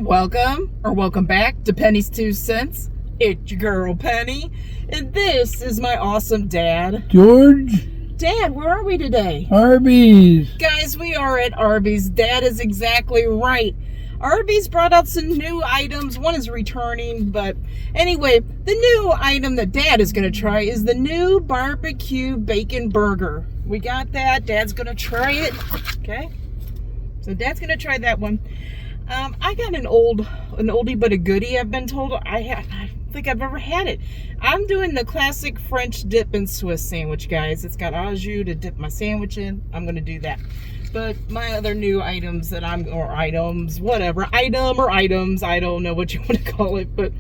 Welcome back to Penny's 2 Cents. It's your girl Penny, and this is my awesome dad, George. Dad, where are we today? Arby's. Guys, we are at Arby's. Dad is exactly right. Arby's brought out some new items. One is returning, but anyway, the new item that Dad is going to try is the new barbecue bacon burger. We got that. Dad's going to try it. Okay? So Dad's going to try that one. I got an oldie but a goodie. I've been told I don't think I've ever had it. I'm doing the classic French dip and Swiss sandwich, guys. It's got au jus to dip my sandwich in. I'm gonna do that. But my other new items that I don't know what you want to call it, but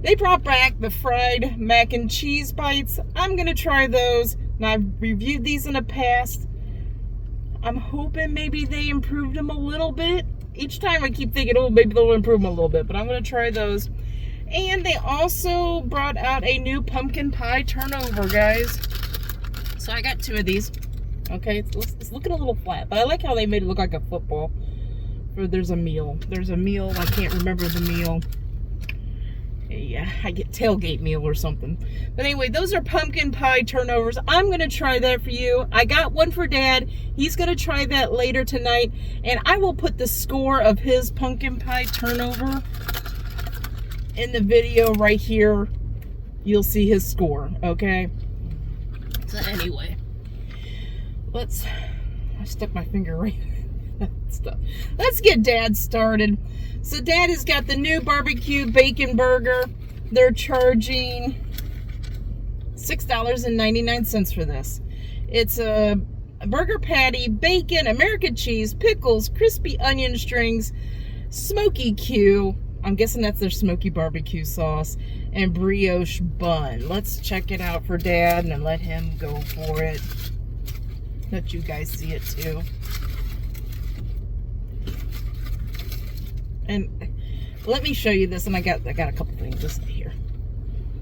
they brought back the fried mac and cheese bites. I'm gonna try those. Now, I've reviewed these in the past. I'm hoping maybe they improved them a little bit. Each time I keep thinking, oh, maybe they'll improve them a little bit, but I'm going to try those. And they also brought out a new pumpkin pie turnover, guys. So I got 2 of these. Okay, it's looking a little flat, but I like how they made it look like a football. There's a meal. I can't remember the meal. Yeah, I get tailgate meal or something. But anyway, those are pumpkin pie turnovers. I'm going to try that for you. I got one for Dad. He's going to try that later tonight. And I will put the score of his pumpkin pie turnover in the video right here. You'll see his score, okay? So anyway, I stuck my finger right in that stuff. Let's get Dad started. So Dad has got the new barbecue bacon burger. They're charging $6.99 for this. It's a burger patty, bacon, American cheese, pickles, crispy onion strings, smoky Q. I'm guessing that's their smoky barbecue sauce, and brioche bun. Let's check it out for Dad and let him go for it. Let you guys see it too. And let me show you this, and I got a couple things just here.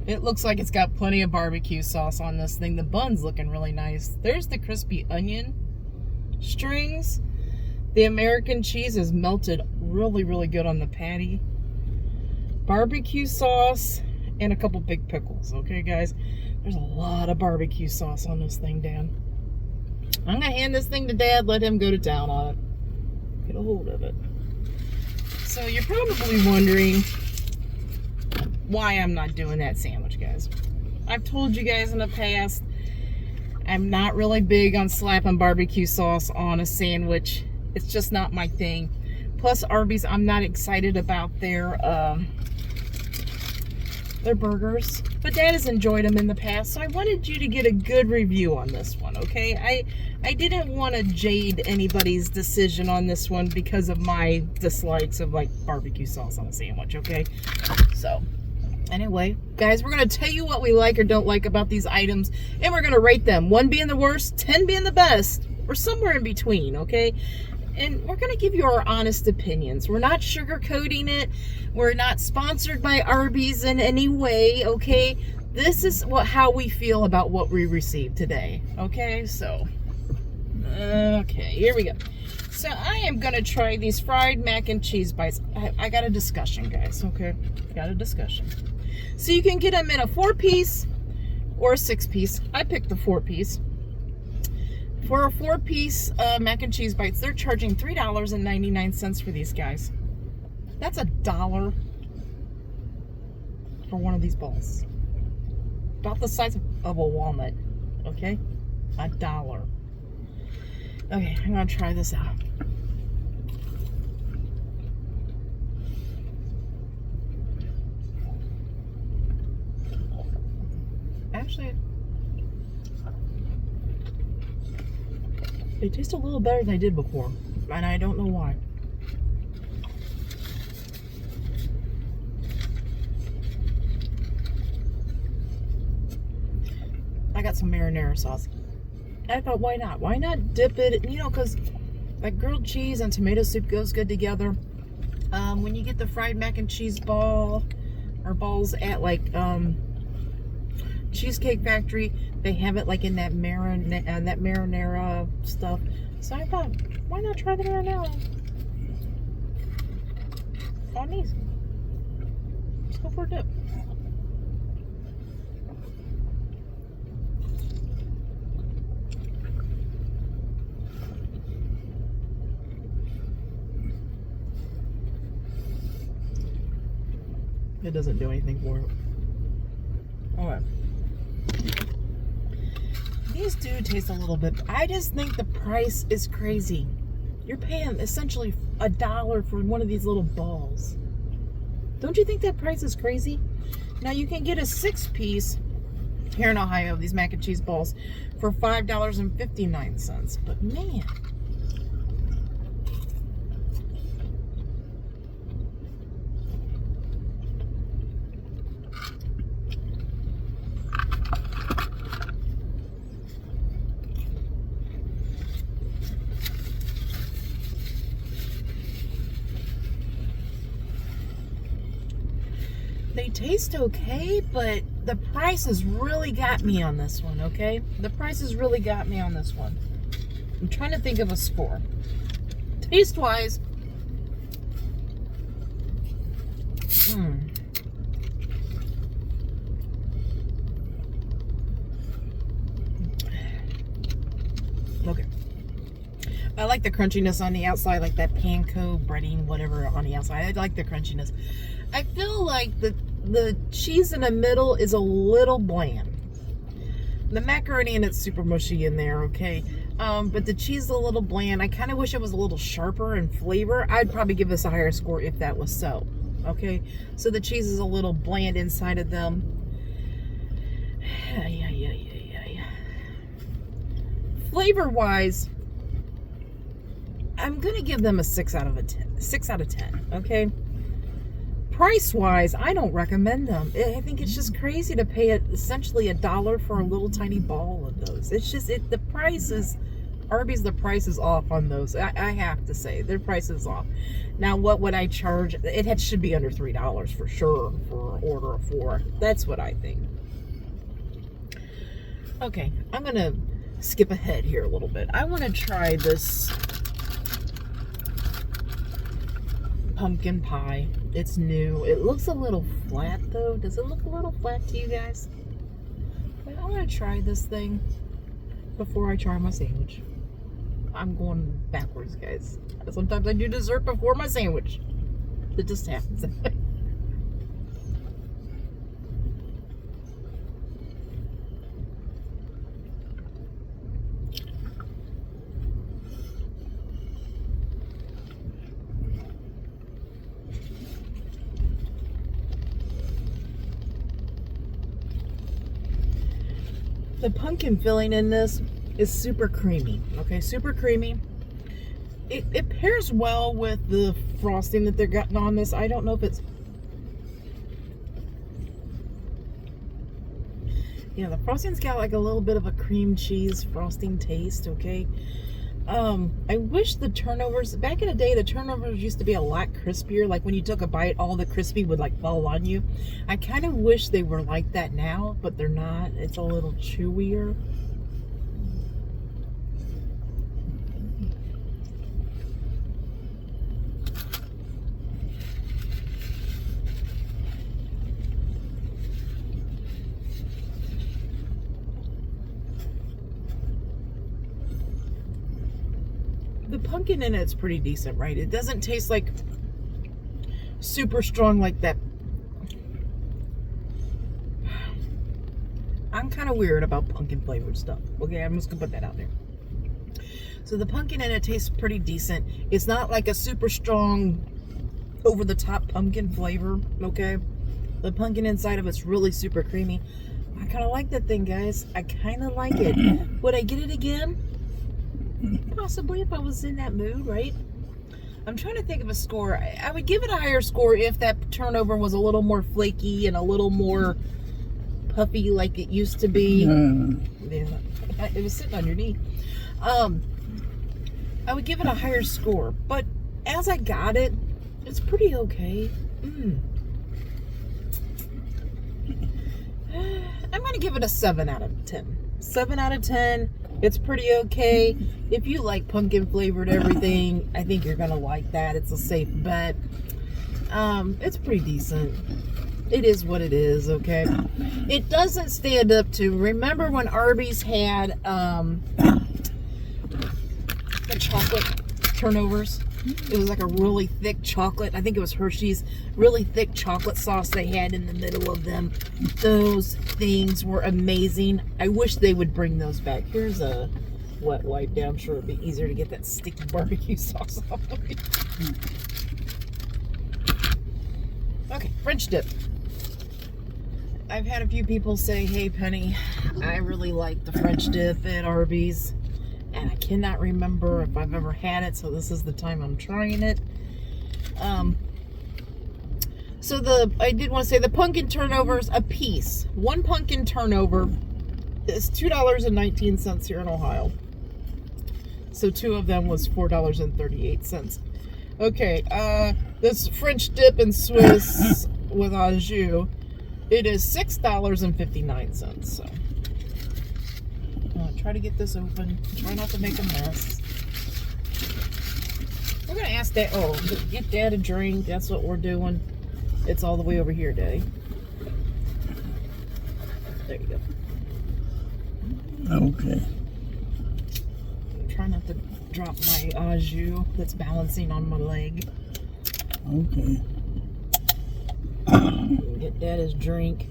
It looks like it's got plenty of barbecue sauce on this thing. The bun's looking really nice. There's the crispy onion strings. The American cheese is melted really, really good on the patty. Barbecue sauce and a couple big pickles. Okay, guys? There's a lot of barbecue sauce on this thing, Dan. I'm going to hand this thing to Dad, let him go to town on it. Get a hold of it. So you're probably wondering why I'm not doing that sandwich, guys. I've told you guys in the past, I'm not really big on slapping barbecue sauce on a sandwich. It's just not my thing. Plus, Arby's, I'm not excited about their burgers. But Dad has enjoyed them in the past, so I wanted you to get a good review on this one, okay? I didn't want to jade anybody's decision on this one because of my dislikes of, like, barbecue sauce on a sandwich, okay? So, anyway, guys, we're going to tell you what we like or don't like about these items, and we're going to rate them. 1 being the worst, 10 being the best, or somewhere in between, okay? And we're going to give you our honest opinions. We're not sugarcoating it. We're not sponsored by Arby's in any way, okay? This is how we feel about what we received today, okay? So, okay, here we go. So I am going to try these fried mac and cheese bites. I got a discussion, guys, okay? Got a discussion. So you can get them in a 4-piece or a 6-piece. I picked the 4-piece. For a 4-piece mac and cheese bites, they're charging $3.99 for these guys. That's $1 for one of these balls. About the size of a walnut, okay? $1. Okay, I'm gonna try this out. Actually, they taste a little better than they did before, and I don't know why. I got some marinara sauce. I thought, why not? Why not dip it? You know, because like grilled cheese and tomato soup goes good together. When you get the fried mac and cheese balls at like Cheesecake Factory, they have it like in that marinara stuff. So I thought, why not try the marinara? on these. Let's go for a dip. It doesn't do anything for it. Alright. These do taste a little bit. I just think the price is crazy. You're paying essentially $1 for one of these little balls. Don't you think that price is crazy? Now you can get a 6-piece here in Ohio, these mac and cheese balls, for $5.59. But man. They taste okay, but the price has really got me on this one, okay? The price has really got me on this one. I'm trying to think of a score. Taste-wise, okay. I like the crunchiness on the outside, like that panko breading, whatever on the outside. I like the crunchiness. I feel like the cheese in the middle is a little bland. The macaroni and it's super mushy in there, okay? But the cheese is a little bland. I kind of wish it was a little sharper in flavor. I'd probably give this a higher score if that was so, okay? So the cheese is a little bland inside of them. Flavor-wise, I'm gonna give them a 6 out of 10, okay? Price-wise, I don't recommend them. I think it's just crazy to pay essentially $1 for a little tiny ball of those. It's just, the price is, Arby's, the price is off on those. I have to say, their price is off. Now, what would I charge? It should be under $3 for sure for an order of 4. That's what I think. Okay, I'm gonna skip ahead here a little bit. I want to try this pumpkin pie. It's new. It looks a little flat though. Does it look a little flat to you guys? But I want to try this thing before I try my sandwich. I'm going backwards, guys. Sometimes I do dessert before my sandwich. It just happens. The pumpkin filling in this is super creamy, okay, super creamy. It pairs well with the frosting that they're getting on this. I don't know if it's, yeah, the frosting's got like a little bit of a cream cheese frosting taste, okay. I wish the turnovers, back in the day, the turnovers used to be a lot crispier. Like when you took a bite, all the crispy would like fall on you. I kind of wish they were like that now, but they're not. It's a little chewier. The pumpkin in it's pretty decent, right? It doesn't taste like super strong like that. I'm kind of weird about pumpkin flavored stuff. Okay, I'm just gonna put that out there. So the pumpkin in it tastes pretty decent. It's not like a super strong, over the top pumpkin flavor, okay? The pumpkin inside of it's really super creamy. I kind of like that thing, guys. I kind of like it. Would I get it again? Possibly, if I was in that mood, right? I'm trying to think of a score. I would give it a higher score if that turnover was a little more flaky and a little more puffy like it used to be. Yeah, it was sitting on your knee. I would give it a higher score, but as I got it, it's pretty okay. I'm going to give it a 7 out of 10. 7 out of 10. It's pretty okay. If you like pumpkin flavored everything, I think you're going to like that. It's a safe bet. It's pretty decent. It is what it is, okay? It doesn't stand up to, remember when Arby's had the chocolate turnovers? It was like a really thick chocolate. I think it was Hershey's. Really thick chocolate sauce they had in the middle of them. Those things were amazing. I wish they would bring those back. Here's a wet wipe down. I'm sure it'd be easier to get that sticky barbecue sauce off of it. Okay, French dip. I've had a few people say, hey Penny, I really like the French dip at Arby's. And I cannot remember if I've ever had it, so this is the time I'm trying it. I did want to say the pumpkin turnovers a piece. One pumpkin turnover is $2.19 here in Ohio. So 2 of them was $4.38. Okay, this French dip and Swiss with au jus, it is $6.59. So try to get this open. Try not to make a mess. We're gonna ask Dad. Oh, get Dad a drink. That's what we're doing. It's all the way over here, Daddy. There you go. Okay. Try not to drop my au jus that's balancing on my leg. Okay. Get Dad his drink.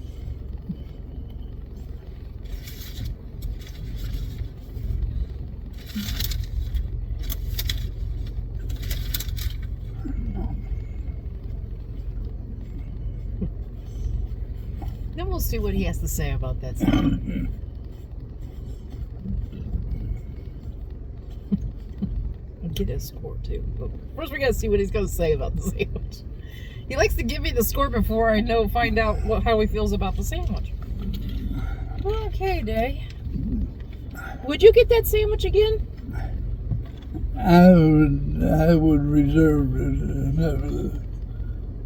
Then we'll see what he has to say about that sandwich. I'll get his score too. But first we gotta see what he's gonna say about the sandwich. He likes to give me the score before I find out how he feels about the sandwich. Okay, Day. Would you get that sandwich again? I would reserve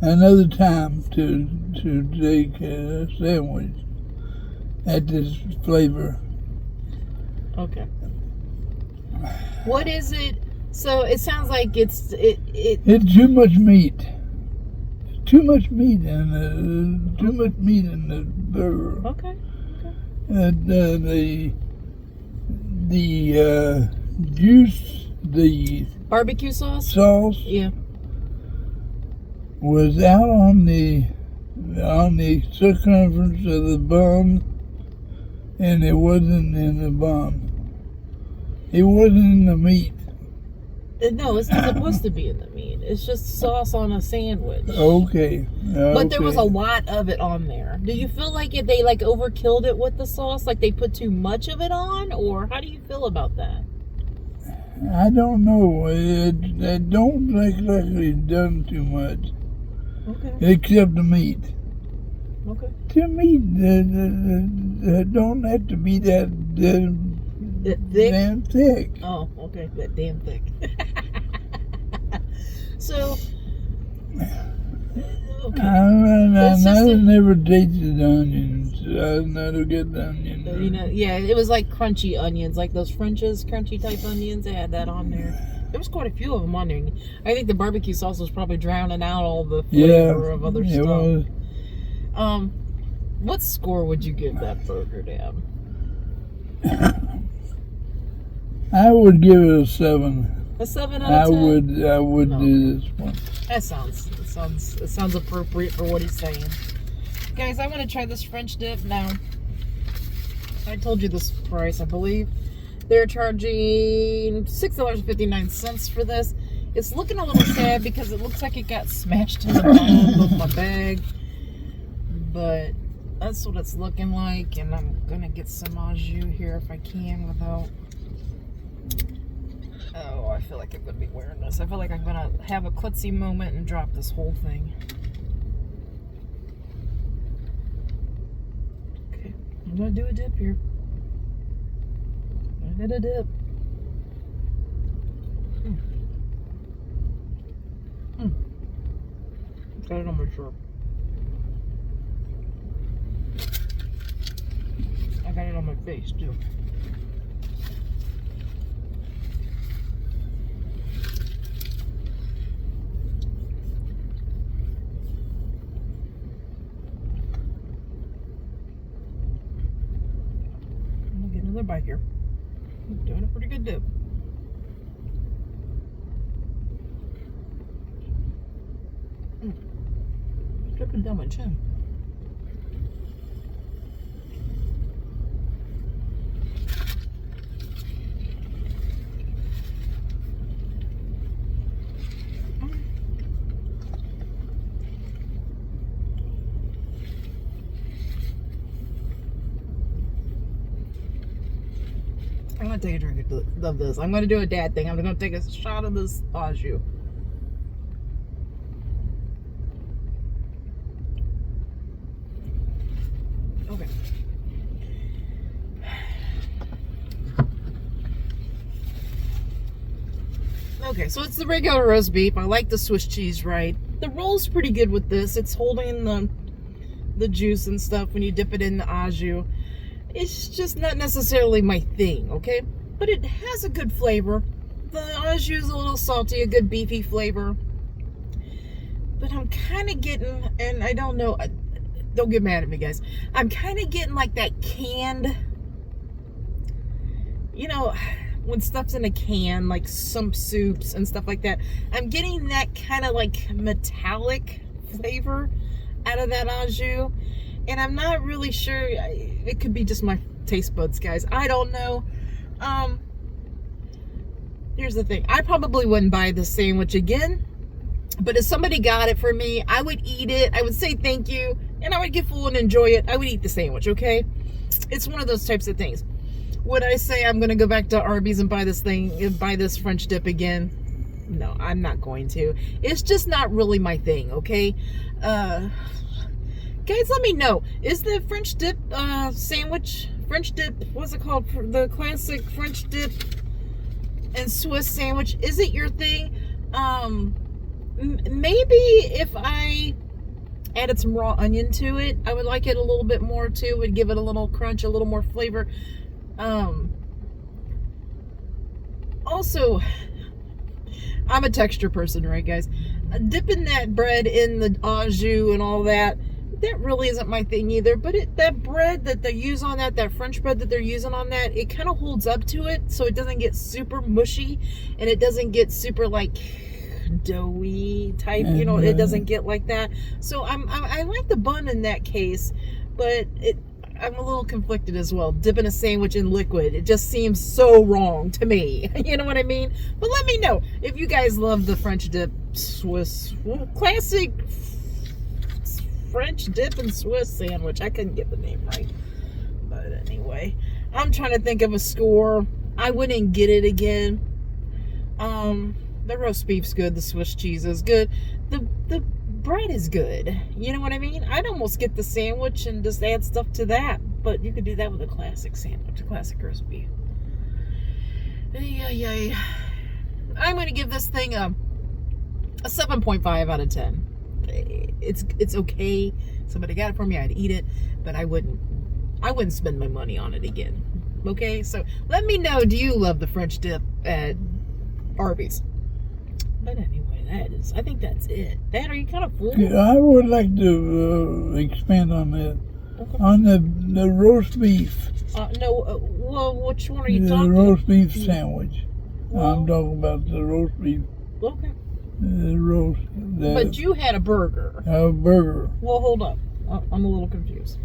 another time to take a sandwich at this flavor. Okay. What is it? So it sounds like it's too much meat. Too much meat in the burger. Okay. The juice, the barbecue sauce. Yeah. Was out on the circumference of the bun, and it wasn't in the bun. It wasn't in the meat. No, it's not supposed to be in the meat. It's just sauce on a sandwich. Okay. But there was a lot of it on there. Do you feel like they overkilled it with the sauce? Like they put too much of it on? Or how do you feel about that? I don't know. It don't look like it's done too much. Okay. Except the meat. Okay. The meat don't have to be that thick? damn thick. Oh, okay. That damn thick. So, okay. I never tasted onions. I never get the onions. Yeah, it was like crunchy onions, like those French's crunchy type onions. They had that on there. There was quite a few of them on there. I think the barbecue sauce was probably drowning out all the flavor of other stuff. Was. What score would you give that burger, Dad? I would give it a 7. A 7 out of 10? I would do this one. That sounds appropriate for what he's saying. Guys, I want to try this French dip now. I told you this price, I believe. They're charging $6.59 for this. It's looking a little sad because it looks like it got smashed in the bottom of my bag. But that's what it's looking like. And I'm going to get some au jus here if I can without... Oh, I feel like I'm going to be wearing this. I feel like I'm going to have a klutzy moment and drop this whole thing. Okay, I'm going to do a dip here. I did a dip. Got it on my shirt. I got it on my face too. another bite here. I'm doing a pretty good dip. Dripping down my chin. I'm gonna take a drink of this. I'm gonna do a dad thing. I'm gonna take a shot of this au jus. Okay. Okay, so it's the regular roast beef. I like the Swiss cheese, right? The roll's pretty good with this. It's holding the juice and stuff when you dip it in the au jus. It's just not necessarily my thing, okay? But it has a good flavor. The au jus is a little salty, a good beefy flavor. But I'm kind of getting, and I don't know, don't get mad at me, guys. I'm kind of getting like that canned, you know, when stuff's in a can, like some soups and stuff like that. I'm getting that kind of like metallic flavor out of that au jus. And I'm not really sure. It could be just my taste buds, guys. I don't know. Here's the thing. I probably wouldn't buy this sandwich again. But if somebody got it for me, I would eat it. I would say thank you. And I would get full and enjoy it. I would eat the sandwich, okay? It's one of those types of things. Would I say I'm going to go back to Arby's and buy this French dip again? No, I'm not going to. It's just not really my thing, okay? Guys, let me know. Is the French dip sandwich, French dip, what's it called? The classic French dip and Swiss sandwich, is it your thing? Maybe if I added some raw onion to it, I would like it a little bit more too. Would give it a little crunch, a little more flavor. Also, I'm a texture person, right, guys? Dipping that bread in the au jus and all that, that really isn't my thing either. But that bread that they use on that French bread that they're using on that, it kind of holds up to it, so it doesn't get super mushy, and it doesn't get super like doughy type. You know, it doesn't get like that. So I like the bun in that case, but I'm a little conflicted as well. Dipping a sandwich in liquid, it just seems so wrong to me. You know what I mean? But let me know if you guys love the French dip Swiss, classic French dip and Swiss sandwich. I couldn't get the name right. But anyway, I'm trying to think of a score. I wouldn't get it again. The roast beef's good. The Swiss cheese is good. The bread is good. You know what I mean? I'd almost get the sandwich and just add stuff to that. But you could do that with a classic sandwich, a classic roast beef. Yeah. I'm going to give this thing a 7.5 out of 10. It's okay. Somebody got it for me, I'd eat it, but I wouldn't spend my money on it again. Okay, so let me know, do you love the French dip at Arby's? But anyway, I think that's it. Dad, are you kind of full? Yeah, I would like to expand on that. Okay. On the roast beef. No, well, which one are you talking about? The about? roast beef sandwich. Well, I'm talking about the roast beef. Okay. But you had a burger. A burger. Well, hold up. I'm a little confused.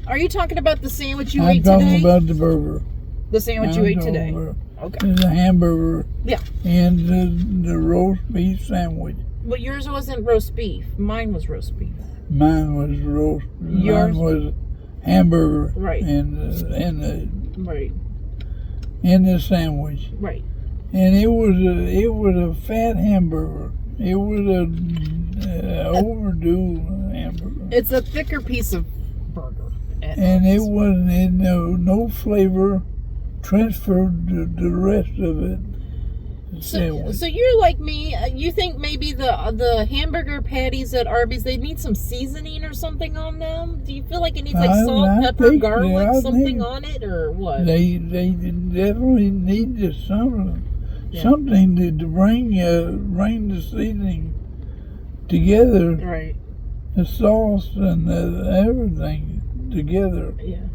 Are you talking about the sandwich you ate today? I'm talking about the burger. The sandwich you ate today. Okay. The hamburger. Yeah. And the roast beef sandwich. But yours wasn't roast beef. Mine was roast beef. Mine was roast. Yours? Mine was hamburger. Right. And right. And the sandwich. Right. And it was a fat hamburger. It was a overdue hamburger. It's a thicker piece of burger. And it wasn't no flavor transferred to the rest of it. So you're like me. You think maybe the hamburger patties at Arby's, they need some seasoning or something on them? Do you feel like it needs like salt, pepper, garlic, something on it, or what? They definitely need something to bring the seasoning together. Right. The sauce and everything together. Yeah.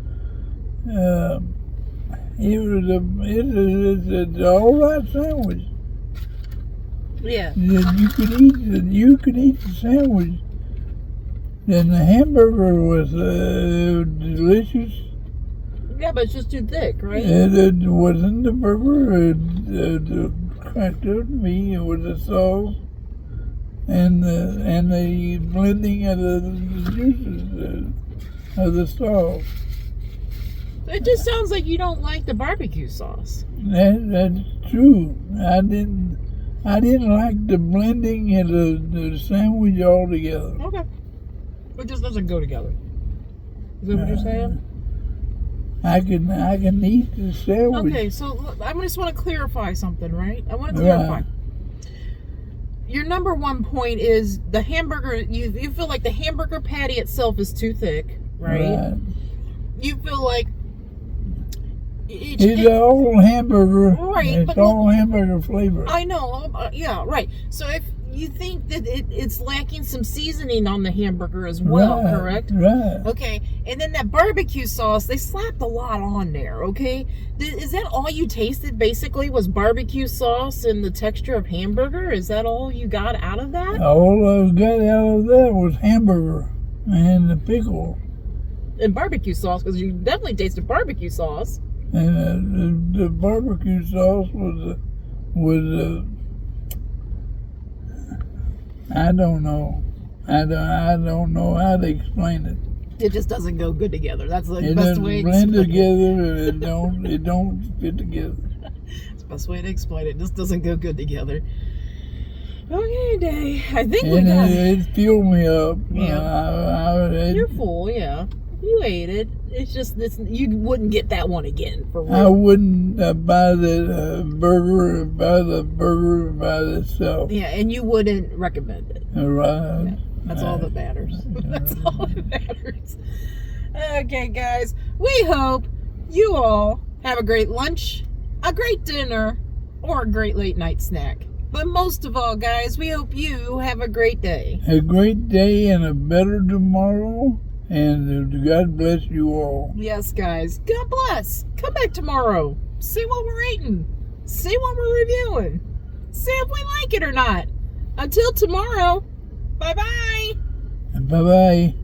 It's a all right sandwich. Yeah. You could eat the sandwich. And the hamburger was delicious. Yeah, but it's just too thick, right? It wasn't the burger. It cracked up me. It was the sauce and the blending of the juices of the sauce. It just sounds like you don't like the barbecue sauce. That's true. I didn't like the blending of the sandwich altogether. Okay. It just doesn't go together. Is that what you're saying? I can eat the sandwich. Okay, so I just want to clarify something, right? I want to clarify. Your number one point is the hamburger. You feel like the hamburger patty itself is too thick, right? You feel like it's all hamburger. Right, it's all hamburger flavor. I know. Yeah, right. So if you think that it's lacking some seasoning on the hamburger as well, correct? Right. Okay, and then that barbecue sauce, they slapped a lot on there, okay? Is that all you tasted, basically, was barbecue sauce and the texture of hamburger? Is that all you got out of that? All I got out of that was hamburger and the pickle. And barbecue sauce, because you definitely tasted barbecue sauce. And the barbecue sauce was I don't know. I don't know how to explain it. It just doesn't go good together. That's the It best doesn't way to blend explain together. It don't fit together. It's the best way to explain it. It just doesn't go good together. Okay, Day. I think we And got it filled me up. Yeah. You're full, yeah. You ate it. It's just you wouldn't get that one again for real. I wouldn't buy the burger by itself. Yeah, and you wouldn't recommend it. Right. Yeah, that's all that matters. That's all that matters. Okay, guys. We hope you all have a great lunch, a great dinner, or a great late night snack. But most of all, guys, we hope you have a great day. A great day and a better tomorrow. And God bless you all. Yes, guys. God bless. Come back tomorrow. See what we're eating. See what we're reviewing. See if we like it or not. Until tomorrow, bye-bye. Bye-bye.